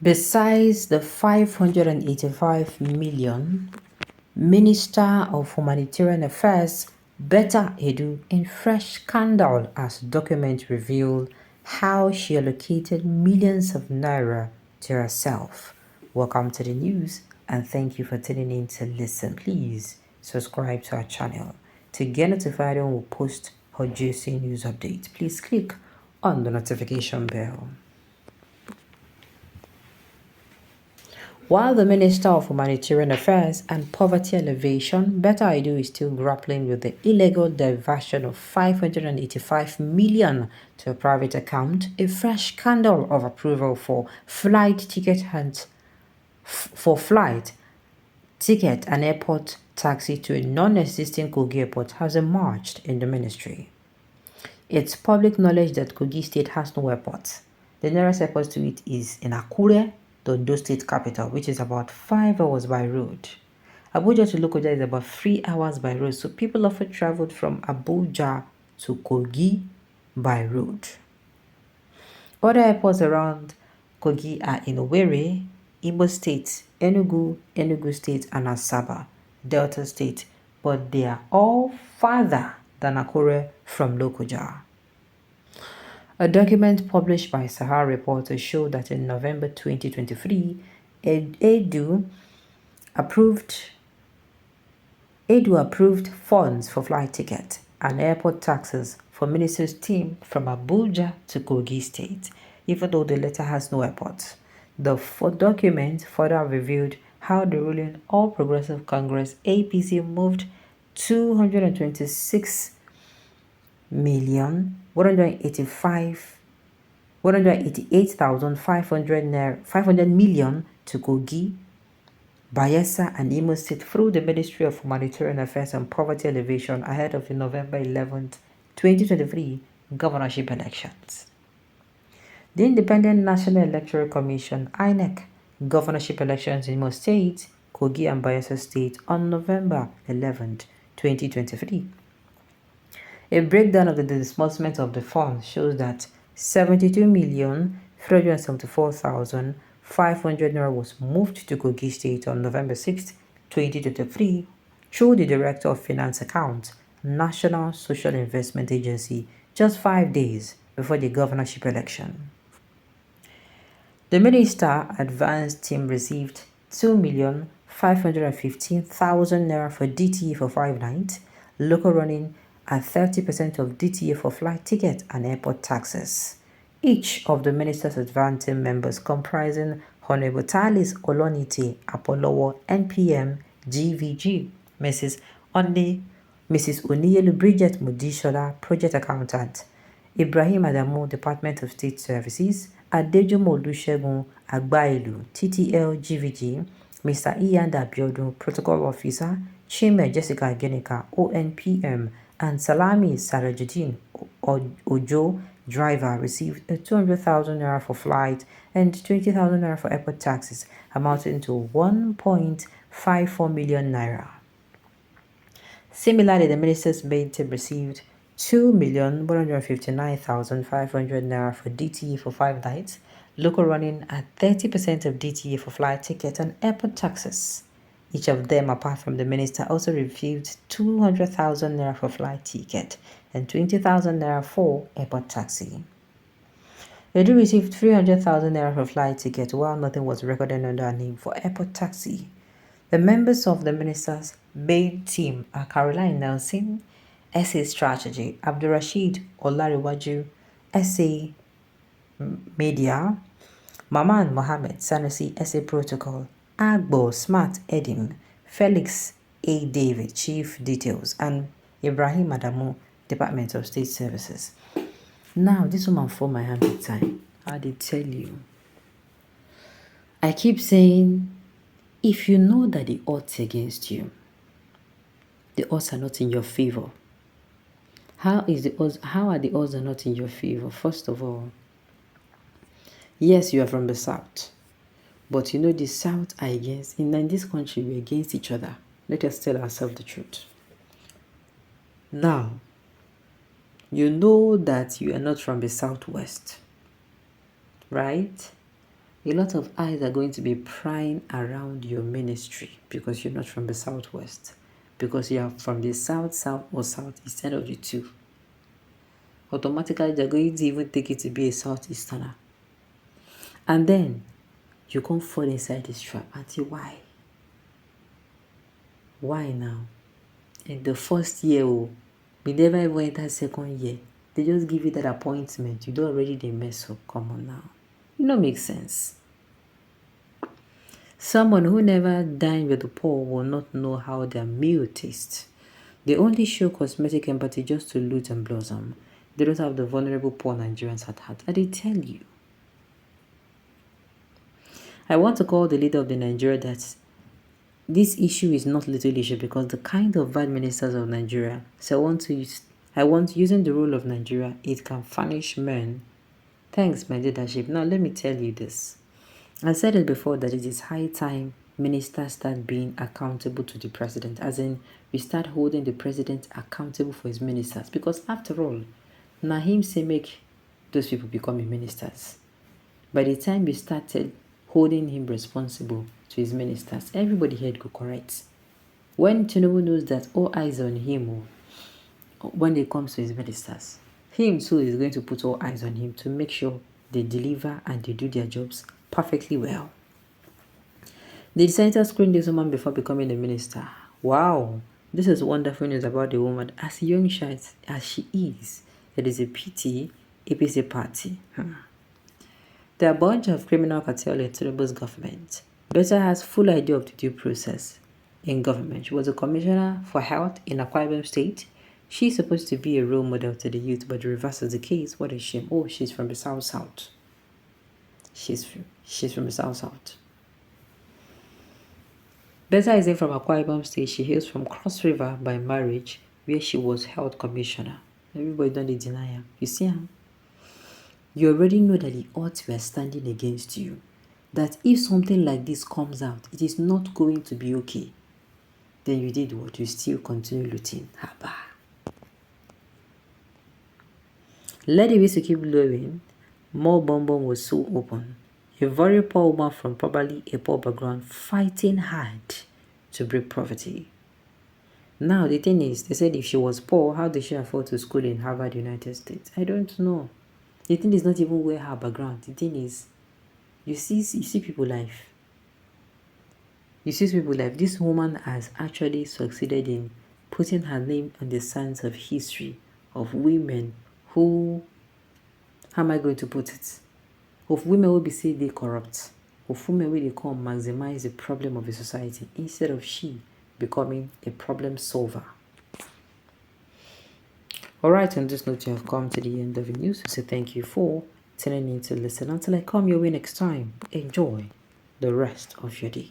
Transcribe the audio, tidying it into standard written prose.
Besides the 585 million, Minister of Humanitarian Affairs Betta in fresh scandal as documents reveal how she allocated millions of naira to herself. Welcome to the news and thank you for tuning in to listen. Please subscribe to our channel to get notified when we post our juicy news updates. Please click on the notification bell. While the Minister of Humanitarian Affairs and Poverty Alleviation, Betta is still grappling with the illegal diversion of 585 million to a private account, a fresh scandal of approval for flight ticket and airport taxi to a non-existing Kogi airport has emerged in the ministry. It's public knowledge that Kogi State has no airport. The nearest airport to it is in Akure, the Ondo State capital, which is about 5 hours by road. Abuja to Lokoja is about 3 hours by road, so people often traveled from Abuja to Kogi by road. Other airports around Kogi are in Owerri, Imo State, Enugu State, and Asaba, Delta State, but they are all farther than Akure from Lokoja. A document published by Sahara Reporter showed that in November 2023, Edu approved funds for flight tickets and airport taxes for minister's team from Abuja to Kogi State, even though the letter has no airport. The document further revealed how the ruling All Progressive Congress APC moved 188,500 million to Kogi, Bayelsa, and Imo State through the Ministry of Humanitarian Affairs and Poverty Alleviation ahead of the November 11, 2023 governorship elections. The Independent National Electoral Commission (INEC) governorship elections in Imo State, Kogi, and Bayelsa State on November 11, 2023. A breakdown of the disbursement of the funds shows that 72,374,500 naira was moved to Kogi State on November 6, 2023 through the Director of Finance Accounts, National Social Investment Agency, just 5 days before the governorship election. The minister advance team received 2,515,000 naira for DTE for 5 nights, local running at 30% of DTA for flight ticket and airport taxes. Each of the minister's advance team members, comprising Honorable Talis Olonite Apolowo, NPM, GVG, Mrs. Oniyelu Bridget Mudishola, Project Accountant, Ibrahim Adamu, Department of State Services, Adejumo Olusegun Agbailu, TTL GVG, Mr. Iyanda Abiodun, Protocol Officer, Chime Jessica Genika, ONPM, and Salami Sarajuddin Ojo, driver, received a 200,000 naira for flight and 20,000 naira for airport taxes, amounting to 1.54 million naira. Similarly, the minister's maid team received 2,159,500 naira for DTE for 5 nights, local running at 30% of DTE for flight ticket and airport taxes. Each of them, apart from the minister, also received 200,000 naira for flight ticket and 20,000 naira for airport taxi. Edu received 300,000 naira for flight ticket, while nothing was recorded under her name for airport taxi. The members of the minister's main team are Caroline Nelson, SA Strategy, Abdurrashid Olariwaju, SA Media, Maman Mohammed Sanusi, SA Protocol, Agbo Smart Edim, Felix A. David, Chief Details, and Ibrahim Adamu, Department of State Services. Now, this woman for my hand big time. I did tell you. I keep saying, if you know that the odds against you, the odds are not in your favor. How are the odds are not in your favor? First of all, yes, you are from the south. But you know, the South are against, in this country, we're against each other. Let us tell ourselves the truth. Now, you know that you are not from the Southwest, right? A lot of eyes are going to be prying around your ministry because you're not from the southwest, because you are from the south, or southeast end of the two. Automatically, they're going to even take it to be a southeasterner. And then you can't fall inside this trap. Auntie, why? Why now? In the first year, we never even enter second year. They just give you that appointment. You don't already they mess up. Come on now. It don't make sense. Someone who never dined with the poor will not know how their meal tastes. They only show cosmetic empathy just to loot and blossom. They don't have the vulnerable poor Nigerians at heart. I did tell you. I want to call the leader of the Nigeria that this issue is not little issue because the kind of bad ministers of Nigeria. So I want using the rule of Nigeria, it can furnish men. Thanks, my leadership. Now let me tell you this. I said it before that it is high time ministers start being accountable to the president, as in we start holding the president accountable for his ministers, because after all, now him say make those people become ministers. By the time we started holding him responsible to his ministers, everybody here go correct. When Tinubu knows that all eyes on him when it comes to his ministers, him too is going to put all eyes on him to make sure they deliver and they do their jobs perfectly well. The senator screened this woman before becoming a minister. Wow, this is wonderful news about the woman. As young as she is, it is a pity APC party. There are a bunch of criminal cartel in Tinubu's government. Betta has full idea of the due process in government. She was a commissioner for health in Akwa Ibom State. She's supposed to be a role model to the youth, but the reverse is the case. What a shame. Oh, she's from the south. She's from the south. Betta isn't from Akwa Ibom State. She hails from Cross River by marriage, where she was health commissioner. Everybody don't deny her. You see her? You already know that the odds were standing against you. That if something like this comes out, it is not going to be okay. Then you did what? You still continue looting. Haba. Let the whistle keep blowing. More bomb was so open. A very poor woman from probably a poor background fighting hard to break poverty. Now the thing is, they said if she was poor, how did she afford to school in Harvard, United States? I don't know. The thing is not even where her background. The thing is, you see people life. You see people life. This woman has actually succeeded in putting her name on the sands of history of women who, how am I going to put it? Of women who be say they corrupt. Of women who they come maximize the problem of the society instead of she becoming a problem solver. Alright, on this note, you have come to the end of the news. So thank you for tuning in to listen. Until I come your way next time, enjoy the rest of your day.